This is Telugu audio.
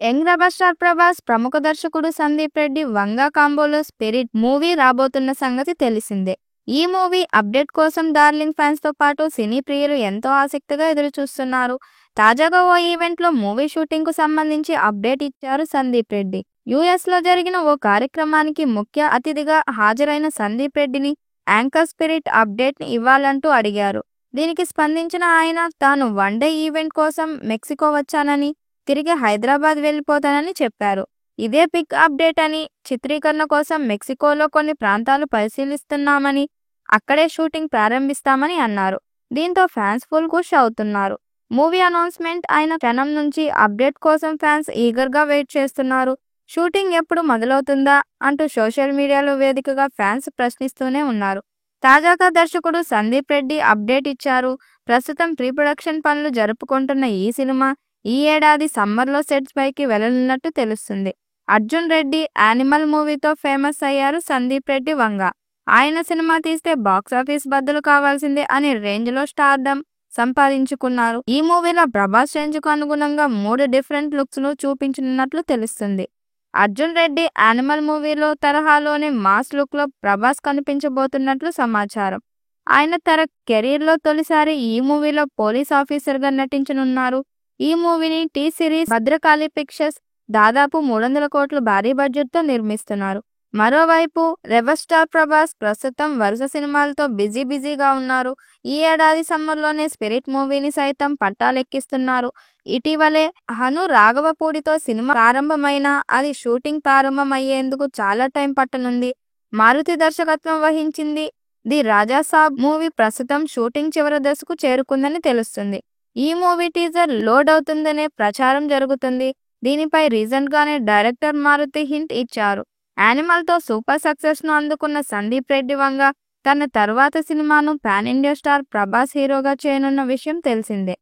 యంగ్ రెబల్ స్టార్ ప్రభాస్, ప్రముఖ దర్శకుడు సందీప్ రెడ్డి వంగ కాంబోలో స్పిరిట్ మూవీ రాబోతున్న సంగతి తెలిసిందే. ఈ మూవీ అప్డేట్ కోసం డార్లింగ్ ఫ్యాన్స్ తో పాటు సినీ ప్రియులు ఎంతో ఆసక్తిగా ఎదురుచూస్తున్నారు. తాజాగా ఓ ఈవెంట్ లో మూవీ షూటింగ్ కు సంబంధించి అప్డేట్ ఇచ్చారు సందీప్ రెడ్డి. యుఎస్ లో జరిగిన ఓ కార్యక్రమానికి ముఖ్య అతిథిగా హాజరైన సందీప్ రెడ్డిని యాంకర్ స్పిరిట్ అప్డేట్ ని ఇవ్వాలంటూ అడిగారు. దీనికి స్పందించిన ఆయన తాను వన్డే ఈవెంట్ కోసం మెక్సికో వచ్చానని, తిరిగి హైదరాబాద్ వెళ్లిపోతానని చెప్పారు. ఇదే బిగ్ అప్డేట్ అని, చిత్రీకరణ కోసం మెక్సికోలో కొన్ని ప్రాంతాలు పరిశీలిస్తున్నామని, అక్కడే షూటింగ్ ప్రారంభిస్తామని అన్నారు. దీంతో ఫ్యాన్స్ ఫుల్ ఖుష్ అవుతున్నారు. మూవీ అనౌన్స్మెంట్ అయిన క్షణం నుంచి అప్డేట్ కోసం ఫ్యాన్స్ ఈగర్ గా వెయిట్ చేస్తున్నారు. షూటింగ్ ఎప్పుడు మొదలవుతుందా అంటూ సోషల్ మీడియాలో వేదికగా ఫ్యాన్స్ ప్రశ్నిస్తూనే ఉన్నారు. తాజాగా దర్శకుడు సందీప్ రెడ్డి అప్డేట్ ఇచ్చారు. ప్రస్తుతం ప్రీ ప్రొడక్షన్ పనులు జరుపుకుంటున్న ఈ సినిమా ఈ ఏడాది సమ్మర్లో సెట్స్ పైకి వెళ్లనున్నట్టు తెలుస్తుంది. అర్జున్ రెడ్డి యానిమల్ మూవీతో ఫేమస్ అయ్యారు సందీప్ రెడ్డి వంగ. ఆయన సినిమా తీస్తే బాక్సాఫీస్ బద్దలు కావాల్సిందే అనే రేంజ్ లో స్టార్డమ్ సంపాదించుకున్నారు. ఈ మూవీలో ప్రభాస్ రేంజ్ కు అనుగుణంగా 3 డిఫరెంట్ లుక్స్ ను చూపించనున్నట్లు తెలుస్తుంది. అర్జున్ రెడ్డి యానిమల్ మూవీలో తరహాలోనే మాస్ లుక్ లో ప్రభాస్ కనిపించబోతున్నట్లు సమాచారం. ఆయన తన కెరీర్ లో తొలిసారి ఈ మూవీలో పోలీస్ ఆఫీసర్ గా నటించనున్నారు. ఈ మూవీని టీ సిరీస్ భద్రకాళి పిక్చర్స్ దాదాపు 300 కోట్ల భారీ బడ్జెట్ తో నిర్మిస్తున్నారు. మరోవైపు రెబల్ స్టార్ ప్రభాస్ ప్రస్తుతం వరుస సినిమాలతో బిజీగా ఉన్నారు. ఈ ఏడాది సమ్మర్లోనే స్పిరిట్ మూవీని సైతం పట్టాలెక్కిస్తున్నారు. ఇటీవలే హను రాఘవపూడితో సినిమా ప్రారంభమైనా అది షూటింగ్ ప్రారంభమయ్యేందుకు చాలా టైం పట్టనుంది. మారుతి దర్శకత్వం వహించింది ది రాజాసాబ్ మూవీ ప్రస్తుతం షూటింగ్ చివరి దశకు చేరుకుందని తెలుస్తుంది. ఈ మూవీ టీజర్ లోడ్ అవుతుందనే ప్రచారం జరుగుతుంది. దీనిపై రీసెంట్ గానే డైరెక్టర్ మారుతి హింట్ ఇచ్చారు. యానిమల్ తో సూపర్ సక్సెస్ ను అందుకున్న సందీప్ రెడ్డి వంగ తన తర్వాత సినిమాను పాన్ ఇండియా స్టార్ ప్రభాస్ హీరోగా చేయనున్న విషయం తెలిసిందే.